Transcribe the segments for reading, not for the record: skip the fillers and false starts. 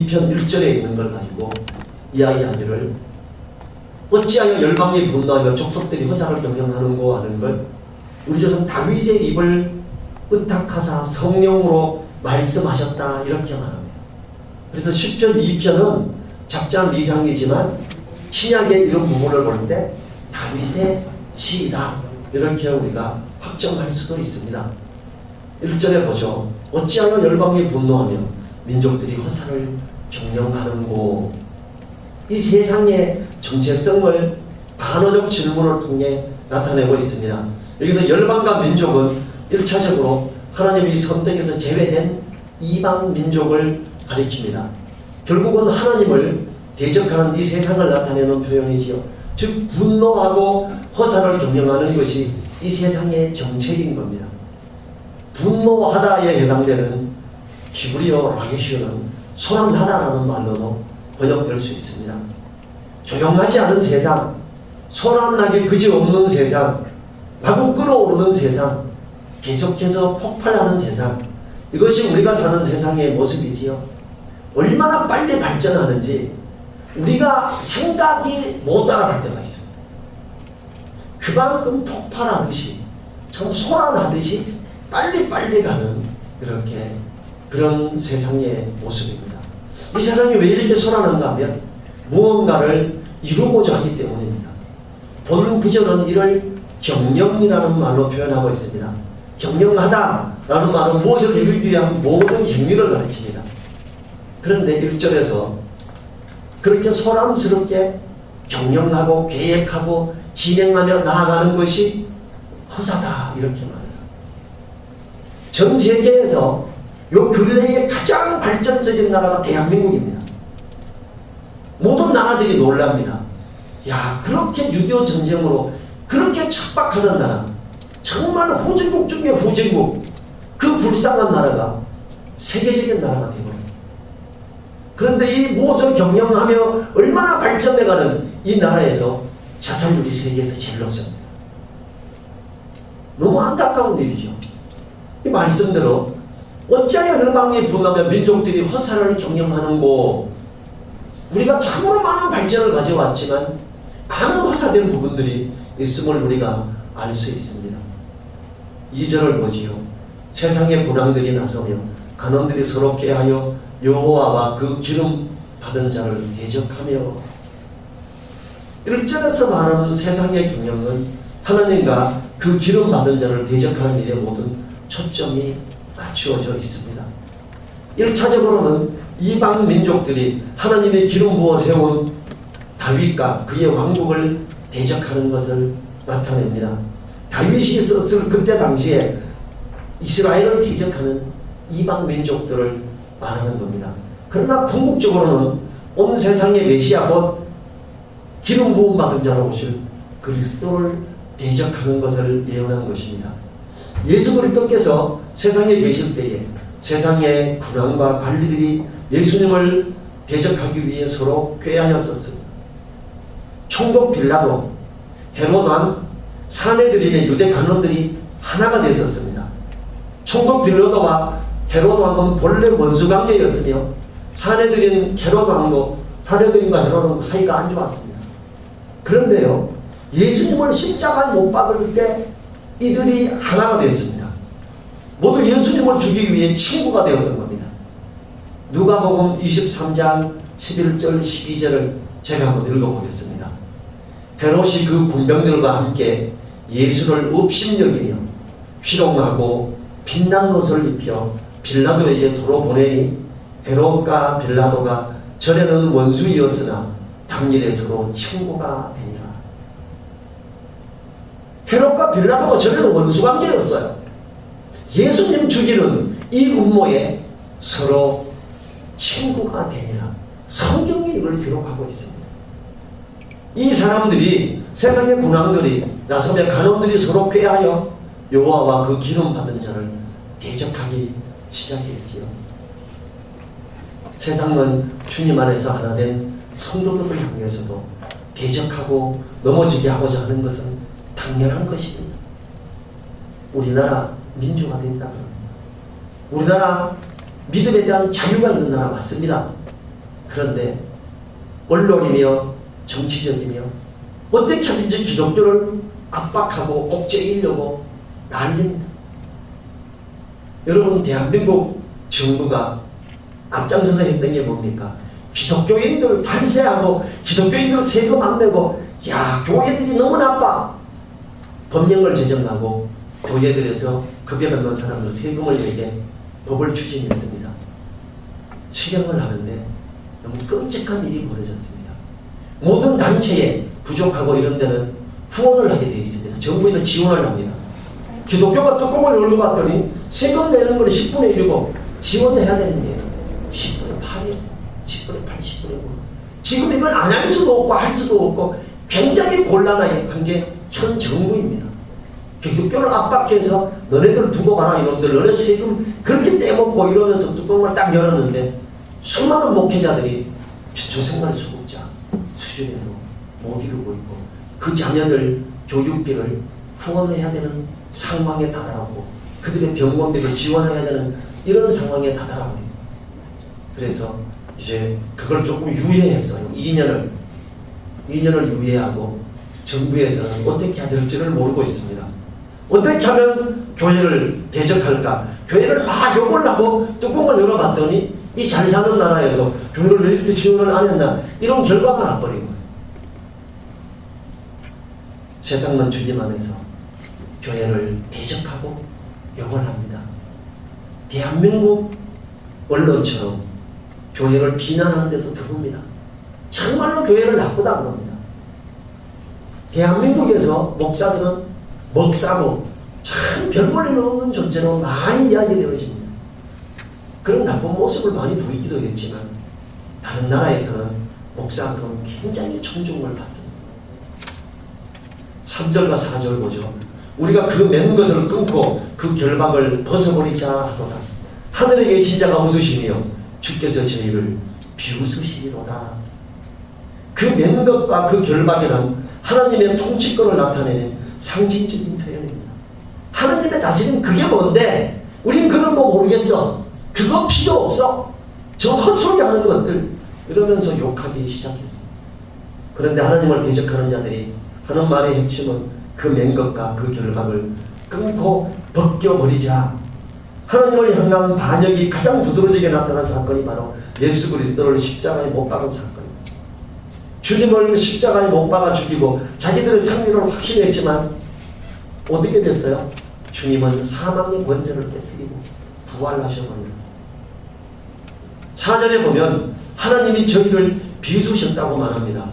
2편 1절에 있는 걸 가지고 이야기하기를 어찌하여 열방이 분노하며 족속들이 허사를 경영하는고 하는 걸 우리 조선 다윗의 입을 의탁하사 성령으로 말씀하셨다 이렇게 말합니다. 그래서 10편 2편은 작자 미상이지만 신약의 이런 부분을 볼 때 다윗의 시이다 이렇게 우리가 확정할 수도 있습니다. 1절에 보죠. 어찌하여 열방이 분노하며 민족들이 허사를 경영하는고. 이 세상의 정체성을 반어적 질문을 통해 나타내고 있습니다. 여기서 열방과 민족은 1차적으로 하나님이 선택해서 제외된 이방 민족을 가리킵니다. 결국은 하나님을 대적하는 이 세상을 나타내는 표현이지요. 즉 분노하고 허사를 경영하는 것이 이 세상의 정책인 겁니다. 분노하다에 해당되는 히브리어 라게시오는 소란하다라는 말로도 번역될 수 있습니다. 조용하지 않은 세상, 소란나게 그지없는 세상, 마구 끓어오르는 세상, 계속해서 폭발하는 세상, 이것이 우리가 사는 세상의 모습이지요. 얼마나 빨리 발전하는지 우리가 생각이 못 알아갈 때가 있습니다. 그만큼 폭발하듯이 참 소란하듯이 빨리빨리 가는 이렇게 그런 세상의 모습입니다. 이 세상이 왜 이렇게 소란한가 하면 무언가를 이루고자 하기 때문입니다. 본 구절은 이를 경영이라는 말로 표현하고 있습니다. 경영하다라는 말은 무엇을 이루기 위한 모든 행위를 가르칩니다. 그런데 1절에서 그렇게 소란스럽게 경영하고 계획하고 진행하며 나아가는 것이 허사다 이렇게 말합니다. 전 세계에서 요 근래의 가장 발전적인 나라가 대한민국입니다. 모든 나라들이 놀랍니다. 야, 그렇게 6.25 전쟁으로 그렇게 척박하던 나라, 정말 후진국 중에 후진국, 그 불쌍한 나라가 세계적인 나라가 되어버립니다. 그런데 이 무엇을 경영하며 얼마나 발전해가는 이 나라에서 자살률이 세계에서 제일 높습니다. 너무 안타까운 일이죠. 이 말씀대로 어찌하여 열방이 분노하며 민족들이 허사를 경영하는고. 우리가 참으로 많은 발전을 가져왔지만 많은 허사된 부분들이 있음을 우리가 알 수 있습니다. 2절을 보지요. 세상의 군왕들이 나서며 간원들이 서로 꾀하여 여호와와 그 기름 받은 자를 대적하며. 1절에서 말하는 세상의 경영은 하나님과 그 기름 받은 자를 대적하는 일에 모든 초점이 맞추어져 있습니다. 1차적으로는 이방 민족들이 하나님의 기름 부어 세운 다윗과 그의 왕국을 대적하는 것을 나타냅니다. 다윗이 있었을 그때 당시에 이스라엘을 대적하는 이방 민족들을 말하는 겁니다. 그러나 궁극적으로는 온 세상의 메시아 곧 기름 부음 받은 자로 오실 그리스도를 대적하는 것을 예언한 것입니다. 예수 그리스도께서 세상에 계실 때에 세상의 군왕과 관리들이 예수님을 대적하기 위해 서로 꾀하였었습니다. 총독 빌라도, 헤롯 왕, 사내들인의 유대 간원들이 하나가 되었습니다. 총독 빌라도와 헤롯 왕은 본래 원수관계였으며 사내들인 헤롯 왕도 사내들인과 헤롯은 사이가 안 좋았습니다. 그런데요, 예수님을 십자가에 못 박을 때 이들이 하나가 되었습니다. 모두 예수님을 죽이기 위해 친구가 되었던 겁니다. 누가복음 23장 11절 12절을 제가 한번 읽어보겠습니다. 헤롯이 그 군병들과 함께 예수를 업심여기며 희롱하고 빛난 옷을 입혀 빌라도에게 도로 보내니 헤롯과 빌라도가 전에는 원수이었으나 당일에 서로 친구가 되니라. 헤롯과 빌라도가 전에는 원수관계였어요. 예수님 죽이는 이 음모에 서로 친구가 되니라. 성경이 이걸 기록하고 있습니다. 이 사람들이 세상의 군왕들이 나서며 간원들이 서로 꾀하여 여호와와 그 기름 받은 자를 대적하기 시작했지요. 세상은 주님 안에서 하나 된 성도들을 향해서도 대적하고 넘어지게 하고자 하는 것은 당연한 것입니다. 우리나라 민주화된다. 우리나라 믿음에 대한 자유가 있는 나라 맞습니다. 그런데 언론이며 정치적이며 어떻게 하든지 기독교를 압박하고 억제하려고 난립니다. 여러분, 대한민국 정부가 앞장서서 했던 게 뭡니까? 기독교인들 관세하고 기독교인들 세금 안 내고, 야, 교회들이 너무 나빠. 법령을 제정하고 교회들에서 급여받는 사람들 세금을 내게 법을 추진했습니다. 실행을 하는데 너무 끔찍한 일이 벌어졌습니다. 모든 단체에 부족하고 이런 데는 후원을 하게 되어 있습니다. 정부에서 지원을 합니다. 기독교가 뚜껑을 열고 봤더니 세금 내는 걸 10분의 1이고 지원해야 되는 게 10분의 8이에요. 10분의 8, 10분의 9. 지금 이걸 안 할 수도 없고 할 수도 없고 굉장히 곤란한 게 현 정부입니다. 기독교를 압박해서 너네들 두고 봐라 이놈들, 너네 세금 그렇게 떼먹고 이러면서 뚜껑을 딱 열었는데 수많은 목회자들이 저생활 수급자 수준으로 못 이루고 있고 그 자녀들 교육비를 후원해야 되는 상황에 다다랐고 그들의 병원비를 지원해야 되는 이런 상황에 다다랐고, 그래서 이제 그걸 조금 유예했어요. 2년을 유예하고 정부에서는 어떻게 해야 될지를 모르고 있습니다. 어떻게 하면 교회를 대적할까? 교회를 막 욕을 하고 뚜껑을 열어봤더니 이 잘 사는 나라에서 교회를 왜 이렇게 지원을 안 했나? 이런 결과가 나버린 거예요. 세상만 주님 안에서 교회를 대적하고 욕을 합니다. 대한민국 언론처럼 교회를 비난하는데도 들어옵니다. 정말로 교회를 나쁘다고 합니다. 대한민국에서 목사들은 먹사고 참 별볼일 없는 존재로 많이 이야기되어집니다. 그런 나쁜 모습을 많이 보이기도 했지만 다른 나라에서는 목사들은 굉장히 존중을 받습니다. 3절과 4절 보죠. 우리가 그 맨 것을 끊고 그 결박을 벗어버리자 하도다. 하늘에 계신 자가 웃으시며 주께서 저희를 비웃으시리로다. 그 맨 것과 그 결박에는 하나님의 통치권을 나타내는 상징적인 표현입니다. 하나님의 다스림 그게 뭔데? 우린 그런 거 모르겠어. 그거 필요 없어. 저 헛소리 하는 것들. 이러면서 욕하기 시작했어요. 그런데 하나님을 대적하는 자들이 하는 말의 핵심은 그 맨 것과 그 결박을 끊고 벗겨버리자. 하나님을 향한 반역이 가장 두드러지게 나타난 사건이 바로 예수 그리스도를 십자가에 못 박은 사건입니다. 주님을 십자가에 못 박아 죽이고 자기들의 승리를 확신했지만 어떻게 됐어요? 주님은 사망의 권세를 깨뜨리고 부활하셔버립니다. 4절에 보면 하나님이 저희를 비우셨다고 말합니다.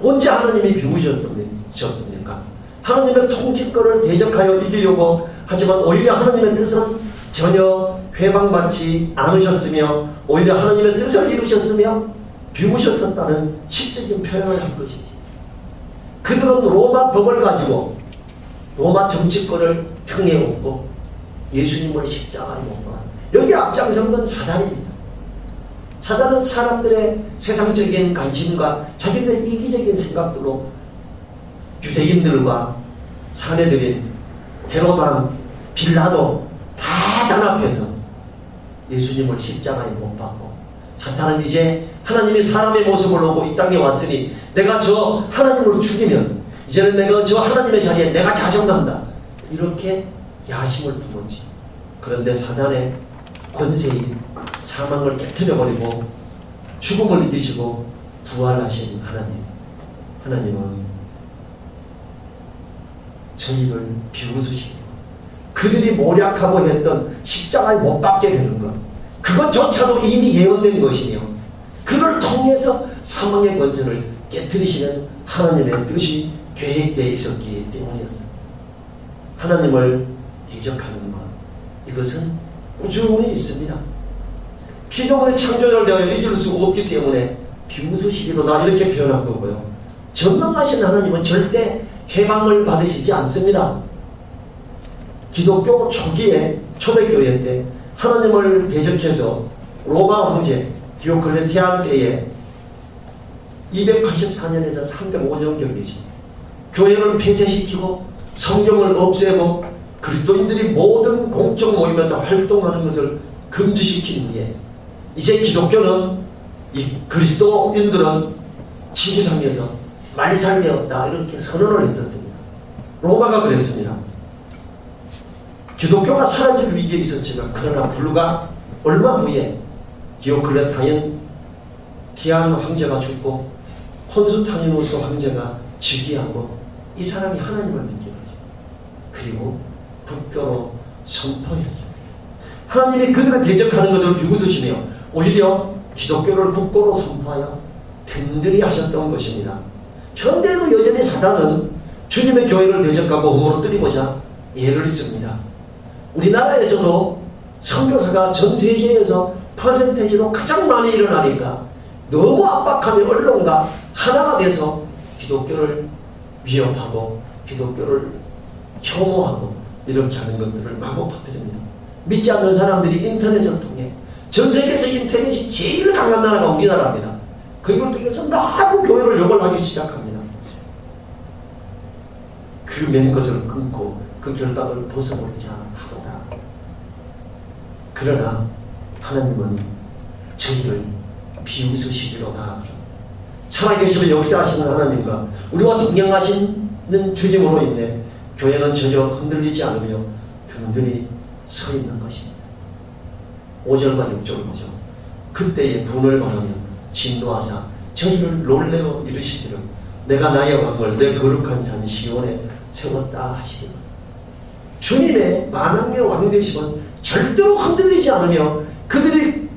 언제 하나님이 비우셨습니까? 하나님의 통치권을 대적하여 이기려고 하지만 오히려 하나님의 뜻은 전혀 회방받지 않으셨으며 오히려 하나님의 뜻을 이루셨으며 비우셨었다는 시적인 표현을 한 것이지. 그들은 로마 법을 가지고 로마 정치권을 등에 업고 예수님을 십자가에 못 박아. 여기 앞장선 건 사단입니다. 사단은 사람들의 세상적인 관심과 자기들의 이기적인 생각으로 유대인들과 사내들인 헤로단, 빌라도 다 단합해서 예수님을 십자가에 못 박고, 사탄은 이제 하나님이 사람의 모습을 오고 이 땅에 왔으니 내가 저 하나님을 죽이면 이제는 내가 저 하나님의 자리에 내가 자정한다, 이렇게 야심을 품었지. 그런데 사단의 권세인 사망을 깨트려버리고 죽음을 이기시고 부활하신 하나님은 저희를 비웃으시고 그들이 모략하고 했던 십자가에 못 박게 되는 것, 그것조차도 이미 예언된 것이며 그를 통해서 사망의 권세를 깨트리시는 하나님의 뜻이 계획되어 있었기 때문이었습니다. 하나님을 대적하는 것, 이것은 꾸준히 있습니다. 피조물의 창조를 대하여 이길 수 없기 때문에 비웃으시기로다 이렇게 표현한 거고요. 전능하신 하나님은 절대 해방을 받으시지 않습니다. 기독교 초기에 초대교회 때 하나님을 대적해서 로마 황제 디오클레티안 때에 284년에서 305년경이죠. 교회를 폐쇄시키고 성경을 없애고 그리스도인들이 모든 공적 모임에서 활동하는 것을 금지시킨 후에 이제 기독교는 이 그리스도인들은 지구상에서 말살되었다 이렇게 선언을 했었습니다. 로마가 그랬습니다. 기독교가 사라질 위기에 있었지만 그러나 불과 얼마 후에 디오클레타인 티안 황제가 죽고 콘스탄티누스 황제가 즉위하고 이 사람이 하나님을 믿게 되죠. 그리고 국교로 선포했어요. 하나님이 그들을 대적하는 것을 비웃으시며 오히려 기독교를 국교로 선포하여 든든히 하셨던 것입니다. 현대에도 여전히 사단은 주님의 교회를 대적하고 허물어뜨리고자 예를 씁니다. 우리나라에서도 선교사가 전 세계에서 퍼센테이지로 가장 많이 일어나니까 너무 압박하며 언론과 하나가 돼서 기독교를 위협하고 기독교를 혐오하고 이렇게 하는 것들을 마구 퍼뜨립니다. 믿지 않는 사람들이 인터넷을 통해 전 세계에서 인터넷이 제일 강한 나라가 우리나라입니다. 그걸 통해서 너무 교회를 욕을 하기 시작합니다. 그 맨 것을 끊고 그 결박을 벗어버리자 하도다. 그러나 하나님은 저희를 비웃으시리로다. 살아계시고 역사하시는 하나님과 우리와 동행하시는 주님으로 인해 교회는 전혀 흔들리지 않으며 든든히 서 있는 것입니다. 5절과 6절을 보죠. 그때에 분을 바라며 진노하사 저희를 놀래어 이르시기를 내가 나의 왕을 내 거룩한 산 시온에 세웠다 하시리라. 주님의 만왕의 왕 되심은 절대로 흔들리지 않으며 그들이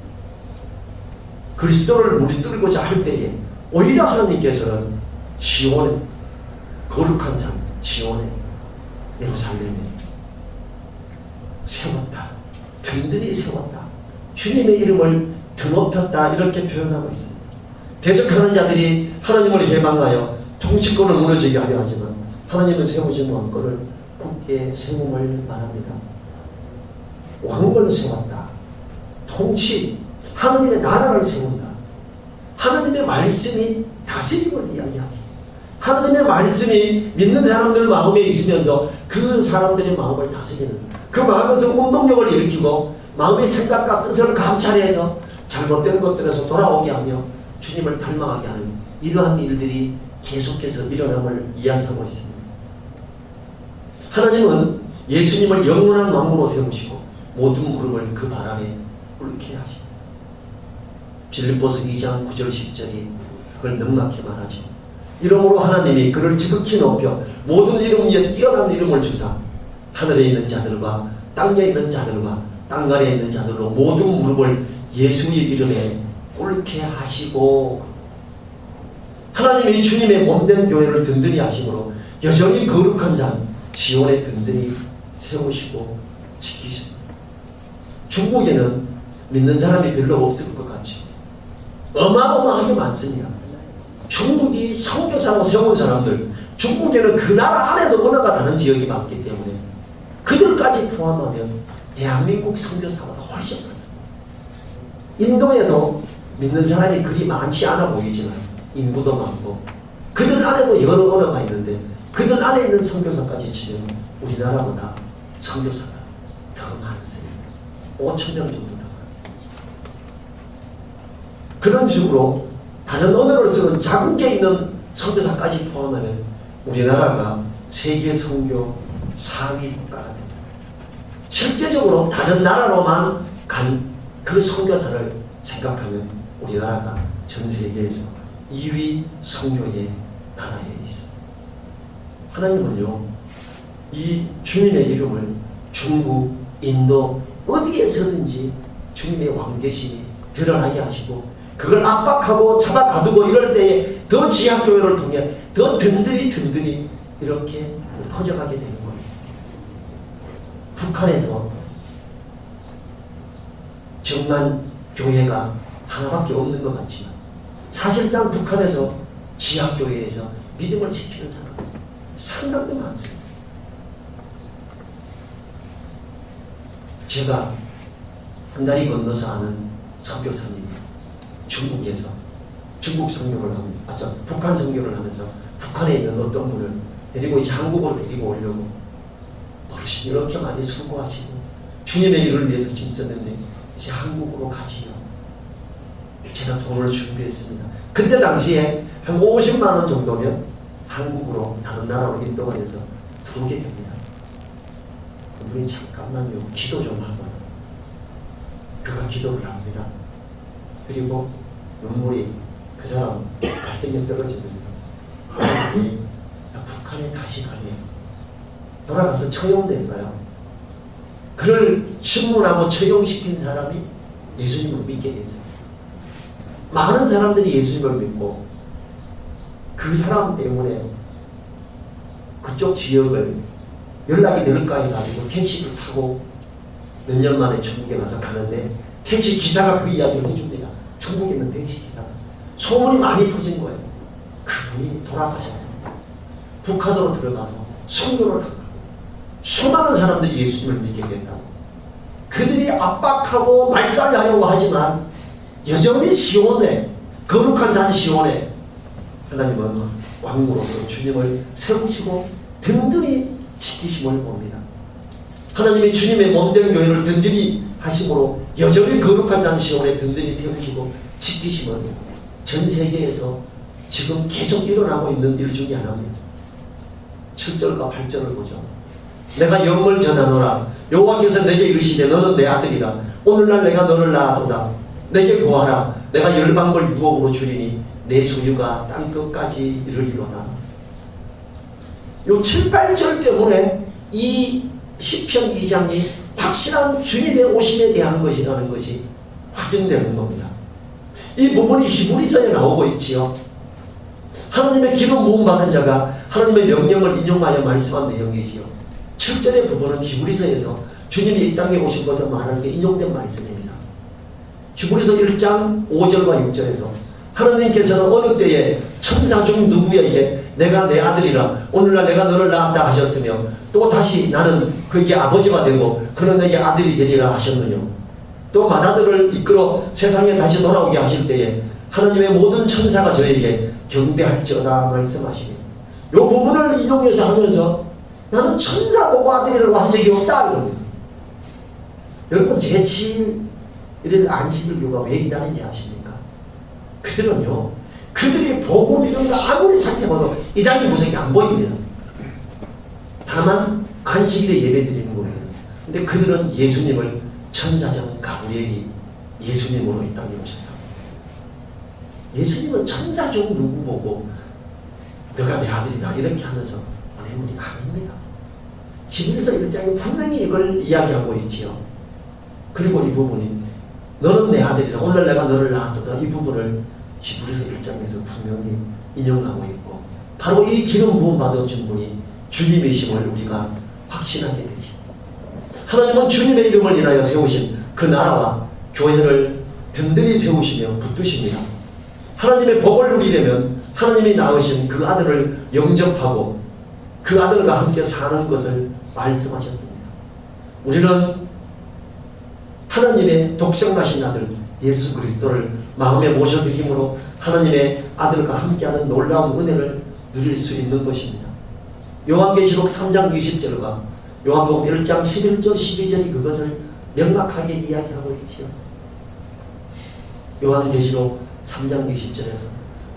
그리스도를 무리뜨리고자 할 때에 오히려 하나님께서는 시온에 거룩한 산 시온에 예루살렘에 세웠다. 든든히 세웠다. 주님의 이름을 드높였다. 이렇게 표현하고 있습니다. 대적하는 자들이 하나님을 해방하여 통치권을 무너지게 하려 하지만 하나님은 세우신 왕권을 굳게 세움을 말합니다. 왕권을 세웠다. 통치, 하나님의 나라를 세운다. 하나님의 말씀이 다스림을 이야기하기. 하나님의 말씀이 믿는 사람들 마음에 있으면서 그 사람들의 마음을 다스리는, 그 마음에서 운동력을 일으키고 마음의 생각과 뜻을 감찰해서 잘못된 것들에서 돌아오게 하며 주님을 닮아가게 하는 이러한 일들이 계속해서 일어남을 이야기하고 있습니다. 하나님은 예수님을 영원한 왕으로 세우시고 모든 무릎을 그 발 아래 꿇게 하십니다. 빌립보서 2장 9절 10절이 그걸 명확히 말하죠. 이러므로 하나님이 그를 지극히 높여 모든 이름 위에 뛰어난 이름을 주사 하늘에 있는 자들과 땅에 있는 자들과 땅 아래에 있는 자들로 모든 무릎을 예수의 이름에 꿇게 하시고, 하나님이 주님의 몸된 교회를 든든히 하심으로 여전히 거룩한 산 시온에 든든히 세우시고 지키십니다. 중국에는 믿는 사람이 별로 없을 것 같죠. 어마어마하게 많습니다. 중국이 선교사로 세운 사람들, 중국에는 그 나라 안에도 언어가 다른 지역이 많기 때문에 그들까지 포함하면 대한민국 선교사보다 훨씬 많습니다. 인도에도 믿는 사람이 그리 많지 않아 보이지만 인구도 많고 그들 안에도 여러 언어가 있는데 그들 안에 있는 선교사까지 치면 우리나라보다 선교사가 더 많습니다. 5,000명 정도 더 많습니다. 그런 식으로 다른 언어를 쓰는 자국에 있는 선교사까지 포함하면 우리나라가 세계 선교 4위 국가가 됩니다. 실제적으로 다른 나라로만 간 그 선교사를 생각하면 우리나라가 전 세계에서 2위 선교의 나라에 있습니다. 하나님은요, 이 주님의 이름을 중국, 인도 어디에서든지 주님의 왕계심이 드러나게 하시고 그걸 압박하고 잡아가두고 이럴 때에 더 지하교회를 통해 더 든든히 이렇게 퍼져가게 되는 거예요. 북한에서 정말 교회가 하나밖에 없는 것 같지만 사실상 북한에서 지하교회에서 믿음을 지키는 사람은 상당히 많습니다. 제가 한 다리 건너서 아는 선교사님이 중국에서 중국 선교를 하면서 북한 선교를 하면서 북한에 있는 어떤 분을 데리고 이제 한국으로 데리고 오려고 어르신 이렇게 많이 수고하시고 주님의 일을 위해서 힘썼는데 이제 한국으로 가지요. 제가 돈을 준비했습니다. 그때 당시에 한 50만 원 정도면 한국으로 다른 나라로 인도가 돼서 들어오게 됩니다. 우리 잠깐만요. 기도 좀 하고 그가 기도를 합니다. 그리고 눈물이 그 사람 발등에 떨어지면서 북한에 다시 가네. 돌아가서 처형됐어요. 그를 신문하고 처형시킨 사람이 예수님을 믿게 됐어요. 많은 사람들이 예수님을 믿고 그 사람 때문에 그쪽 지역을 연락이 될까 해가지고 택시를 타고 몇 년 만에 중국에 가서 가는데 택시 기사가 그 이야기를 해줍니다. 중국에 있는 택시 기사가. 소문이 많이 퍼진 거예요. 그분이 돌아가셨습니다. 북한으로 들어가서 순교를 하고 수많은 사람들이 예수님을 믿게 된다고. 그들이 압박하고 말살하려고 하지만 여전히 시온에, 거룩한 산 시온에 하나님은 왕으로서 주님을 세우시고 든든히 지키심을 봅니다. 하나님이 주님의 몸된 교회를 든든히 하심으로 여전히 거룩한 산 시온에 든든히 세우시고 지키심은 전 세계에서 지금 계속 일어나고 있는 일 중에 하나입니다. 7절과 8절을 보죠. 내가 영을 전하노라. 여호와께서 내게 이르시되 너는 내 아들이라. 오늘날 내가 너를 낳았도다. 내게 구하라. 내가 열방을 유업으로 주리니 내 소유가 땅끝까지 이르리로다. 요 7, 8절 때문에 이 시편 2장이 확실한 주님의 오심에 대한 것이라는 것이 확인되는 겁니다. 이 부분이 히브리서에 나오고 있지요. 하나님의 기름 부음 받은 자가 하나님의 명령을 인용하여 말씀한 내용이지요. 7절의 부분은 히브리서에서 주님이 이 땅에 오신 것을 말하는 게 인용된 말씀입니다. 히브리서 1장 5절과 6절에서 하나님께서는 어느 때에 천사 중 누구에게 내가 내 아들이라 오늘날 내가 너를 낳았다 하셨으며 또 다시 나는 그에게 아버지가 되고 그는 내게 아들이 되리라 하셨느냐. 또 맏아들을 이끌어 세상에 다시 돌아오게 하실 때에 하나님의 모든 천사가 저에게 경배할지어다 말씀하시니 이 부분을 인용해서 하면서 나는 천사 보고 아들이라고 한 적이 없다 이겁니다. 여러분 제7일 안식일 이유가 왜 이다는지 아십니까? 그들은요 그들이 복음 이런 거 아무리 살펴봐도 이단의 구석이 안 보입니다. 다만 안식일에 예배 드리는 거예요. 근데 그들은 예수님을 천사장 가브리엘이 예수님으로 이 땅에 오셨다. 예수님은 천사종 누구 보고 너가 내 아들이다 이렇게 하면서 보낸 분이 아닙니다. 히브리서 1장에 분명히 이걸 이야기하고 있지요. 그리고 이 부분이 너는 내 아들이라 오늘 내가 너를 낳았다 이 부분을 히브리서 1장에서 분명히 인용하고 있고 바로 이 기름 부음 받으신 분이 주님이심을 우리가 확신하게 되죠. 하나님은 주님의 이름을 인하여 세우신 그 나라와 교회를 든든히 세우시며 붙드십니다. 하나님의 복을 누리려면 하나님이 낳으신 그 아들을 영접하고 그 아들과 함께 사는 것을 말씀하셨습니다. 우리는 하나님의 독생하신 아들 예수 그리스도를 마음에 모셔드림으로 하나님의 아들과 함께하는 놀라운 은혜를 누릴 수 있는 것입니다. 요한계시록 3장 20절과 요한복음 1장 11절 12절이 그것을 명확하게 이야기하고 있지요. 요한계시록 3장 20절에서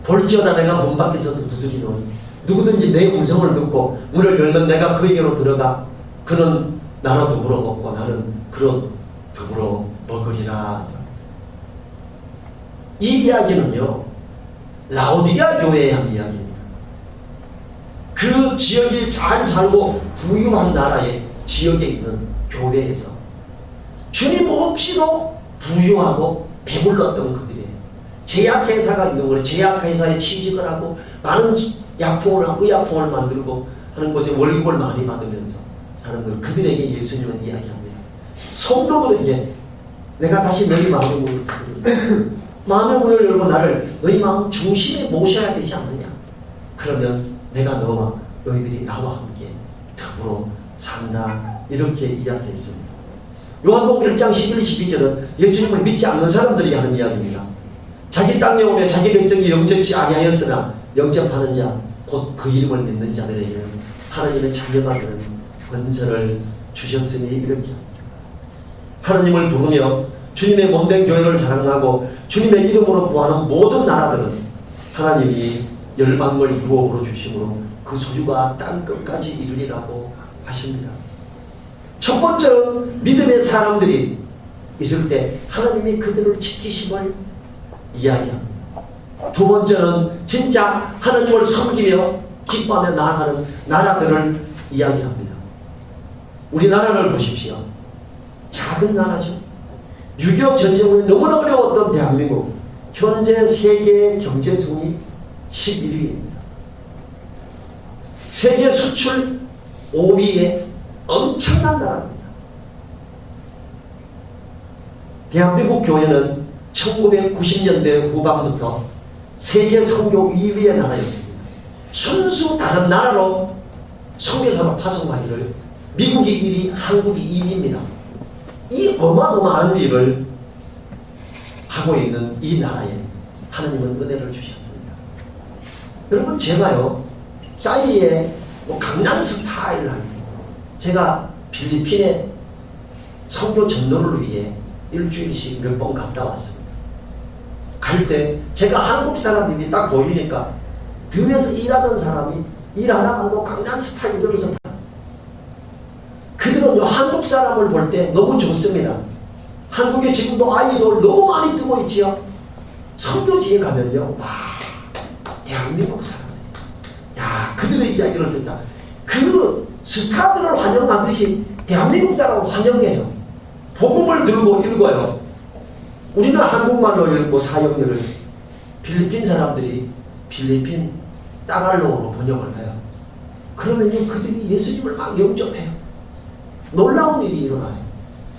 볼지어다 내가 문 밖에서도 두드리노니 누구든지 내 음성을 듣고 문을 열면 내가 그에게로 들어가 그는 나로 더불어 먹고 나는 그로 더불어 먹으리라. 이 이야기는요 라오디게아 교회에 한 이야기입니다. 그 지역이 잘 살고 부유한 나라의 지역에 있는 교회에서 주님 없이도 부유하고 배불렀던 그들이에요. 제약회사가 있는 거예요. 제약회사에 취직을 하고 많은 약품을 하고 의약품을 만들고 하는 곳에 월급을 많이 받으면서 사는 걸 그들에게 예수님은 이야기합니다. 성도들에게 내가 다시 너희 마음의 문을 닫으리라. 마음의 문을 열고 나를 너희 마음 중심에 모셔야 되지 않느냐. 그러면 내가 너와 너희들이 나와 함께 더불어 산다. 이렇게 이야기했습니다. 요한복음 1장 11, 12절은 예수님을 믿지 않는 사람들이 하는 이야기입니다. 자기 땅에 오며 자기 백성이 영접치 아니하였으나 영접하는 자 곧 그 이름을 믿는 자들에게는 하나님의 자녀가 되는 권세를 주셨으니 이렇게 합니다. 하나님을 부르며 주님의 몸된 교회를 사랑하고 주님의 이름으로 구하는 모든 나라들은 하나님이 열방을 유업으로 주심으로 그 소유가 땅 끝까지 이르리라고 하십니다. 첫 번째는 믿음의 사람들이 있을 때 하나님이 그들을 지키심을 이야기합니다. 두 번째는 진짜 하나님을 섬기며 기뻐하며 나아가는 나라들을 이야기합니다. 우리나라를 보십시오. 작은 나라죠. 6.25 전쟁 후에 너무나 어려웠던 대한민국, 현재 세계 경제순위 11위입니다. 세계 수출 5위의 엄청난 나라입니다. 대한민국 교회는 1990년대 후반부터 세계 선교 2위의 나라였습니다. 순수 다른 나라로 선교사로 파송하기를 미국이 1위, 한국이 2위입니다. 이 어마어마한 일을 하고 있는 이 나라에 하나님은 은혜를 주셨습니다. 여러분, 제가요, 싸이의 강남 스타일 날 제가 필리핀에 선교 전도를 위해 일주일씩 몇 번 갔다 왔습니다. 갈 때 제가 한국 사람들이 딱 보이니까 등에서 일하던 사람이 일하다가 강남 스타일 이러면서 그들은 한국 사람을 볼 때 너무 좋습니다. 한국에 지금도 아이돌 너무 많이 뜨고 있지요. 선교지에 가면요, 와, 대한민국 사람들, 야, 그들의 이야기를 듣다. 그 스타들을 환영하듯이 대한민국 사람을 환영해요. 복음을 들고 읽어요. 우리는 한국말로 읽고 사역들을 필리핀 사람들이 필리핀 따갈로그로 번역을 해요. 그러면요, 그들이 예수님을 막 영접해요. 놀라운 일이 일어나요.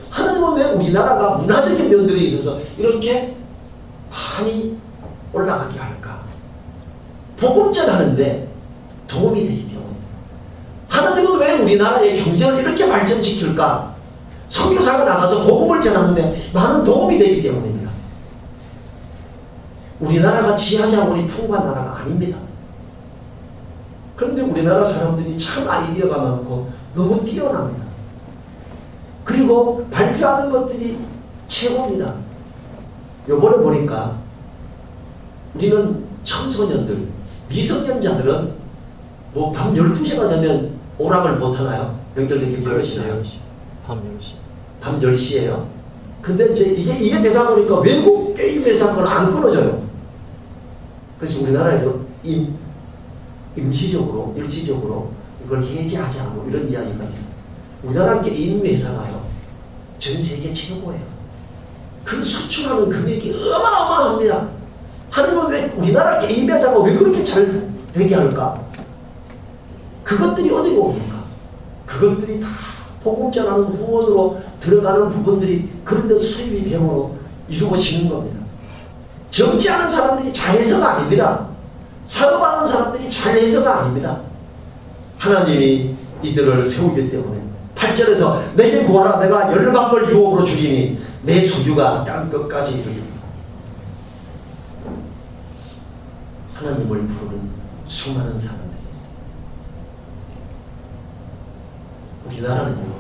하나님은 왜 우리나라가 문화적인 면들이 있어서 이렇게 많이 올라가게 할까? 복음전 하는데 도움이 되기 때문에. 하나님은 왜 우리나라의 경제를 이렇게 발전시킬까? 선교사가 나가서 복음을 전하는데 많은 도움이 되기 때문입니다. 우리나라가 지하자원이 풍부한 나라가 아닙니다. 그런데 우리나라 사람들이 참 아이디어가 많고 너무 뛰어납니다. 그리고 발표하는 것들이 최고입니다. 요번에 보니까 우리는 청소년들, 미성년자들은 뭐 밤 12시가 되면 오락을 못하나요? 연결되기 어려시나요? 밤 10시. 밤 10시에요. 근데 이제 이게 되다 보니까 외국 게임 회사는 안 끊어져요. 그래서 우리나라에서 임시적으로, 일시적으로 이걸 해제하자 뭐 이런 이야기가 있어요. 우리나라 게임 회사가요, 전 세계 최고예요. 그 수출하는 금액이 어마어마합니다. 하나님은 왜 우리나라 게임 회사가 왜 그렇게 잘 되게 할까? 그것들이 어디로 옵니까? 그것들이 다 복음 전하는 후원으로 들어가는 부분들이 그런 데서 수입이 병으로 이루어지는 겁니다. 정치하는 사람들이 잘해서가 아닙니다. 사업하는 사람들이 잘해서가 아닙니다. 하나님이 이들을 세우기 때문에 8절에서 내게 구하라 내가 열방을 유업으로 주리니 내 소유가 땅끝까지 이르리라. 하나님을 부르는 수많은 사람들이 있습니다. 우리나라는요,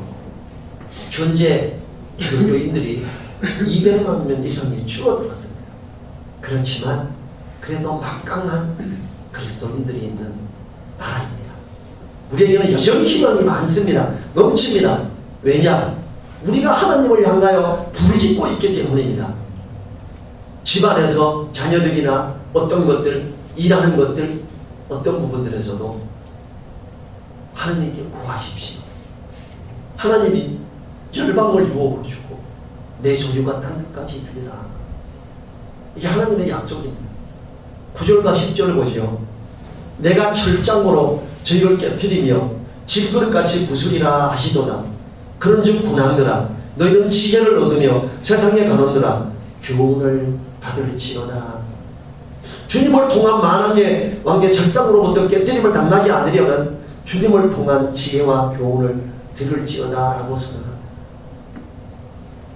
현재 교인들이 200만 명 이상이 줄어들었습니다. 그렇지만 그래도 막강한 그리스도인들이 있는 나라입니다. 우리에게는 여전히 희망이 많습니다. 넘칩니다. 왜냐? 우리가 하나님을 향하여 부르짖고 있기 때문입니다. 집안에서 자녀들이나 어떤 것들, 일하는 것들, 어떤 부분들에서도 하나님께 구하십시오. 하나님이 열방을 유업으로 주고 내 소유가 땅끝까지 이르리라. 이게 하나님의 약속입니다. 9절과 10절을 보시오. 내가 철장으로 저희를 깨뜨리며 질그릇같이 부수리라 하시도다. 그런즉 군왕들아 너희는 지혜를 얻으며 세상에 가놓느라 교훈을 받을지어다. 주님을 통한 만왕의 왕의 철장으로부터 깨뜨림을 당하지 않으려면 주님을 통한 지혜와 교훈을 들을지어다 라고 선언합니다.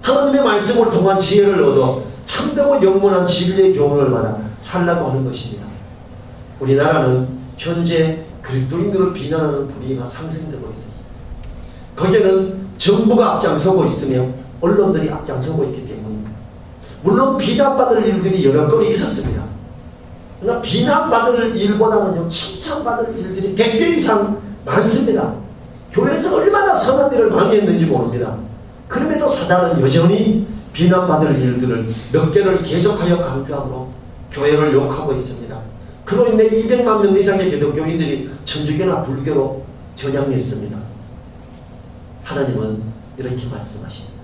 하나님의 말씀을 통한 지혜를 얻어 참되고 영원한 진리의 교훈을 받아 살라고 하는 것입니다. 우리나라는 현재 그리스도인들을 비난하는 분위기가 상승되고 있습니다. 거기에는 정부가 앞장서고 있으며 언론들이 앞장서고 있기 때문입니다. 물론 비난받을 일들이 여러 건이 있었습니다. 그러나 비난받을 일보다는 칭찬받을 일들이 100배 이상 많습니다. 교회에서 얼마나 선한 일을 많이 했는지 모릅니다. 그럼에도 사단은 여전히 비난받을 일들을 몇 개를 계속하여 강조함으로 교회를 욕하고 있습니다. 그로 인해 200만 명 이상의 기독교인들이 천주교나 불교로 전향했습니다. 하나님은 이렇게 말씀하십니다.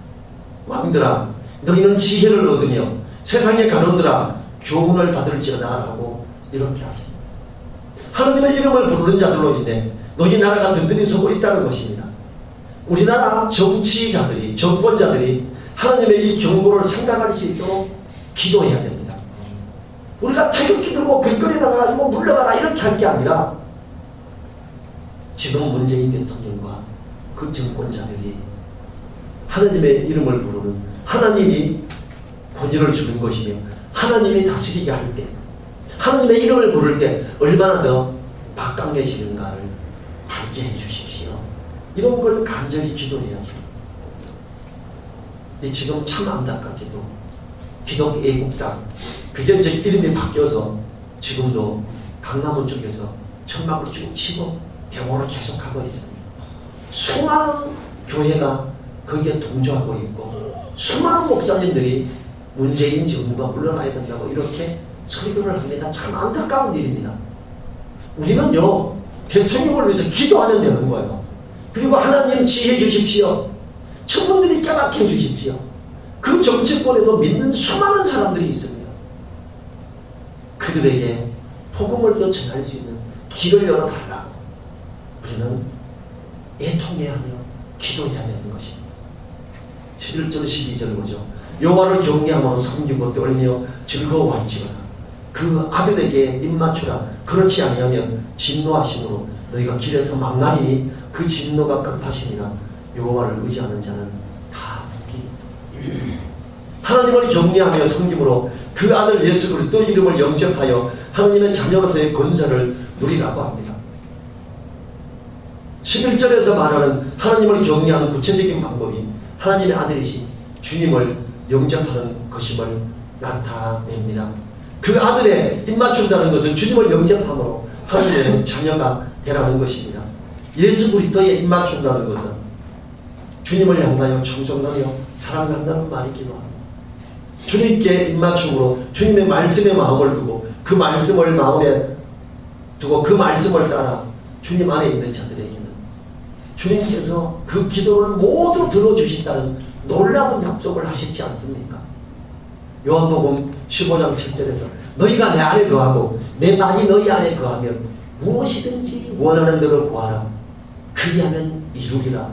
왕들아, 너희는 지혜를 얻으며 세상의 가론들아, 교훈을 받을지어다 라고 이렇게 하십니다. 하나님의 이름을 부르는 자들로 인해 너희 나라가 든든히 서고 있다는 것입니다. 우리나라 정치자들이, 정권자들이 하나님의 이 경고를 생각할 수 있도록 기도해야 됩니다. 우리가 태극기 들고 길거리 나가가지고 물러가라 이렇게 할 게 아니라 지금 문재인 대통령과 그 정권자들이 하나님의 이름을 부르는, 하나님이 권위를 주는 것이며 하나님이 다스리게 할 때, 하나님의 이름을 부를 때 얼마나 더 막강해지는가를 알게 해주십시오. 이런 걸 간절히 기도해야죠. 지금 참 안타깝게도 기독애국당, 그게 이제 이름이 바뀌어서 지금도 강남원 쪽에서 천막을 쭉 치고 대모를 계속하고 있습니다. 수많은 교회가 거기에 동조하고 있고 수많은 목사님들이 문재인 정부가 물러나야 된다고 이렇게 설교를 합니다. 참 안타까운 일입니다. 우리는요, 대통령을 위해서 기도하면 되는 거예요. 그리고 하나님 지혜 주십시오. 청년들이 깨닫게 해주십시오. 그 정치권에도 믿는 수많은 사람들이 있습니다. 그들에게 복음을 더 전할 수 있는 길을 열어달라고 우리는 애통해하며 기도해야 되는 것입니다. 11절 12절 보죠. 여호와를 경외하며 섬기고 떨며 즐거워할지어다. 그 아들에게 입맞추라. 그렇지 아니하면 진노하심으로 너희가 길에서 망나니니 그 진노가 급하시니라. 여호와를 의지하는 자는 다 복이. 하나님을 경외하며 섬김으로 그 아들 예수 그리스도 이름을 영접하여 하나님의 자녀로서의 권세를 누리라고 합니다. 11절에서 말하는 하나님을 경외하는 구체적인 방법이 하나님의 아들이신 주님을 영접하는 것임을 나타냅니다. 그 아들의 입맞춘다는 것은 주님을 영접함으로 하나님의 자녀가 되라는 것입니다. 예수 그리스도에 입맞춘다는 것은 주님을 향하여 충성하며 사랑한다는 말이기도 합니다. 주님께 입맞춤으로 주님의 말씀에 마음을 두고 그 말씀을 마음에 두고 그 말씀을 따라 주님 안에 있는 자들에게는 주님께서 그 기도를 모두 들어주신다는 놀라운 약속을 하셨지 않습니까? 요한복음 15장 7절에서 너희가 내 안에 거하고 내 말이 너희 안에 거하면 무엇이든지 원하는 대로 구하라. 그리하면 이루리라.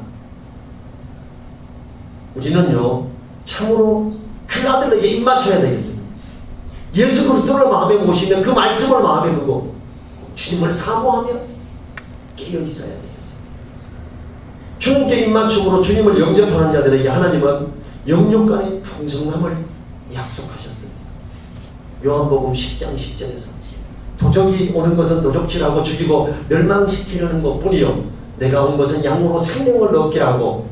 우리는요, 참으로 그 아들에게 입맞춰야 되겠습니다. 예수 그리스도를 마음에 모시면 그 말씀을 마음에 두고 주님을 사모하며 깨어 있어야 되겠습니다. 주님께 입맞춤으로 주님을 영접하는 자들에게 하나님은 영육간의 풍성함을 약속하셨습니다. 요한복음 10장 10절에서 도적이 오는 것은 도적질하고 죽이고 멸망시키려는 것뿐이요 내가 온 것은 양으로 생명을 얻게 하고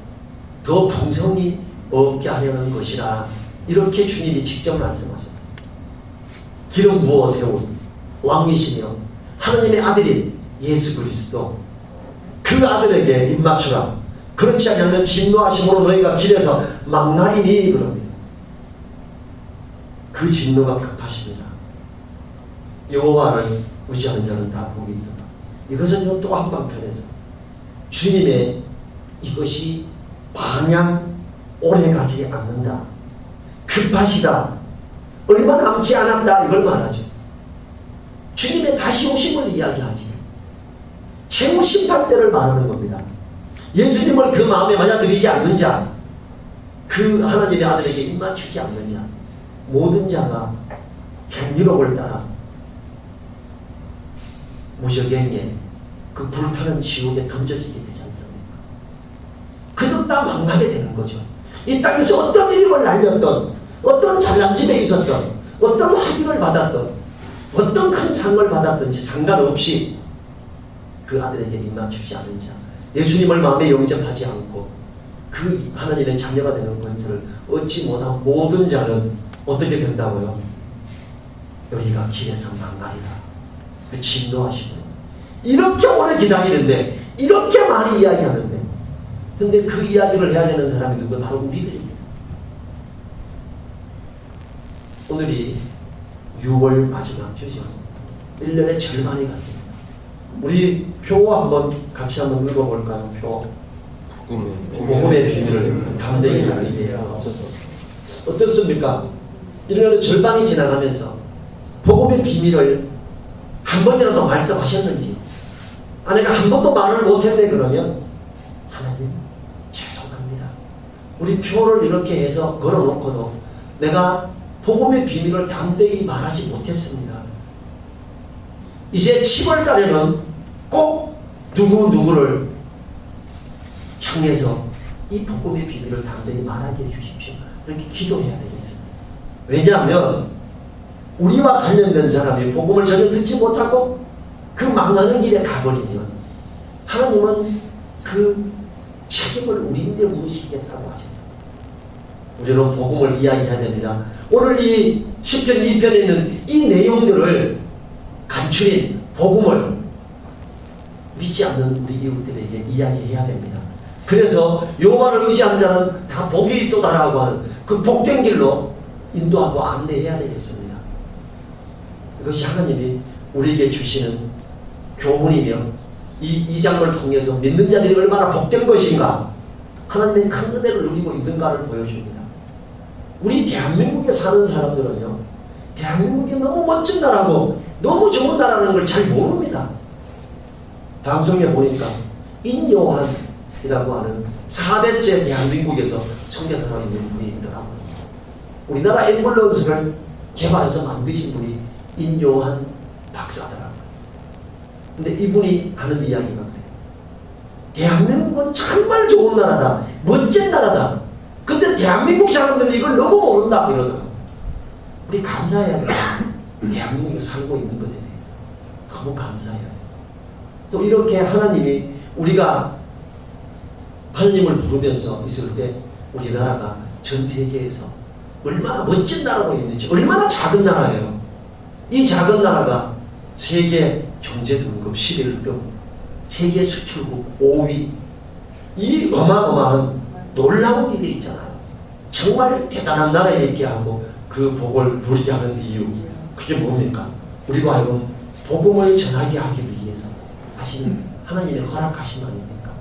더 풍성히 얻게 하려는 것이라. 이렇게 주님이 직접 말씀하셨습니다. 기름 부어 세운 왕이시며 하나님의 아들인 예수 그리스도, 그 아들에게 입맞추라. 그렇지 않으면 진노하심으로 너희가 길에서 망나니니 그럽니다. 그 진노가 급하십니다. 여호와를 의지하는 자는 다 복이 있다. 이것은 또 한방편에서 주님의 이것이 마냥 오래가지 않는다, 급하시다, 얼마 남지 않았다, 이걸 말하죠. 주님의 다시 오심을 이야기하지, 최후 심판 때를 말하는 겁니다. 예수님을 그 마음에 맞아들이지 않는 자, 그 하나님의 아들에게 입맞추지 않는 자, 모든 자가 경이로움을 따라 무적행에 그 불타는 지옥에 던져지게 되지 않습니까? 그들 다 망하게 되는 거죠. 이 땅에서 어떤 이름을 날렸던, 어떤 잘난 집에 있었던, 어떤 학위를 받았던, 어떤 큰 상을 받았든지 상관없이 그 아들에게 입맞추지 않은 자, 예수님을 마음에 영접하지 않고 그 하나님의 자녀가 되는 권세를 얻지 못한 모든 자는 어떻게 된다고요? 너희가 길에서 망가리라. 그 진노하시고 이렇게 오래 기다리는데 이렇게 많이 이야기하는데 근데 그 이야기를 해야 되는 사람이 누구야? 바로 우리들입니다. 오늘이 6월 마지막 주죠. 1년의 절반이 갔습니다. 우리 표 한번 같이 한번 읽어볼까요? 표. 복음의 비밀을 담대히 알리게요. 어떻습니까? 1년의 절반이 지나가면서 복음의 비밀을 한 번이라도 말씀하셨는지 아내가 한 번도 말을 못했네 그러면 하나님 죄송합니다. 우리 표를 이렇게 해서 걸어놓고도 내가 복음의 비밀을 담대히 말하지 못했습니다. 이제 7월 달에는 꼭 누구를 향해서 이 복음의 비밀을 담대히 말하게 해주십시오. 이렇게 기도해야 되겠습니다. 왜냐하면 우리와 관련된 사람이 복음을 전혀 듣지 못하고 그 망하는 길에 가버리면 하나님은 그 책임을 우리인데 물으시겠다고 하셨어요. 우리는 복음을 이야기해야 됩니다. 오늘 이 시편 2편에 있는 이 내용들을 간추린 복음을 믿지 않는 우리 이웃들에게 이야기해야 됩니다. 그래서 여호와를 의지하는 자는 다 복이 있도다라고 하는 그 복된 길로 인도하고 안내해야 되겠습니다. 이것이 하나님이 우리에게 주시는 교훈이며 이 장을 통해서 믿는 자들이 얼마나 복된 것인가 하나님의 큰 은혜를 누리고 있는가를 보여줍니다. 우리 대한민국에 사는 사람들은요 대한민국이 너무 멋진 나라고 너무 좋은 나라라는 걸 잘 모릅니다. 방송에 보니까 인요한이라고 하는 4대째 대한민국에서 선교사로 있는 분이 있더라고요. 우리나라 앰뷸런스를 개발해서 만드신 분이 인요한 박사더라고요. 근데 이분이 하는 이야기가 그래요. 대한민국은 정말 좋은 나라다. 멋진 나라다. 근데 대한민국 사람들이 이걸 너무 모른다 이러더라고요. 우리 감사해야 돼요. 대한민국에 살고 있는 것에 대해서 너무 감사해요. 또 이렇게 하나님이 우리가 하나님을 부르면서 있을 때 우리나라가 전 세계에서 얼마나 멋진 나라로 있는지 얼마나 작은 나라예요. 이 작은 나라가 세계 경제 등급 11등 세계 수출국 5위 이 어마어마한 놀라운 일이 있잖아요. 정말 대단한 나라에 있게 하고 그 복을 누리게 하는 이유 그게 뭡니까? 우리가 하여금 복음을 전하게 하기 위해서 하시는 하나님의 허락하신 거 아닙니까?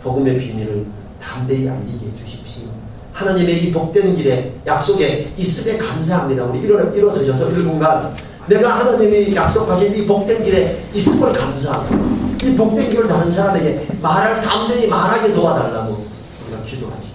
복음의 비밀을 담대히 알리게 해주십시오. 하나님의 이 복된 길에 약속에 있음에 감사합니다. 우리 일어서셔서 1분간 내가 하나님이 약속하신 이 복된 길에 있음을 감사하고 이 복된 길을 다른 사람에게 담대히 말하게 도와달라고 우리가 기도하죠.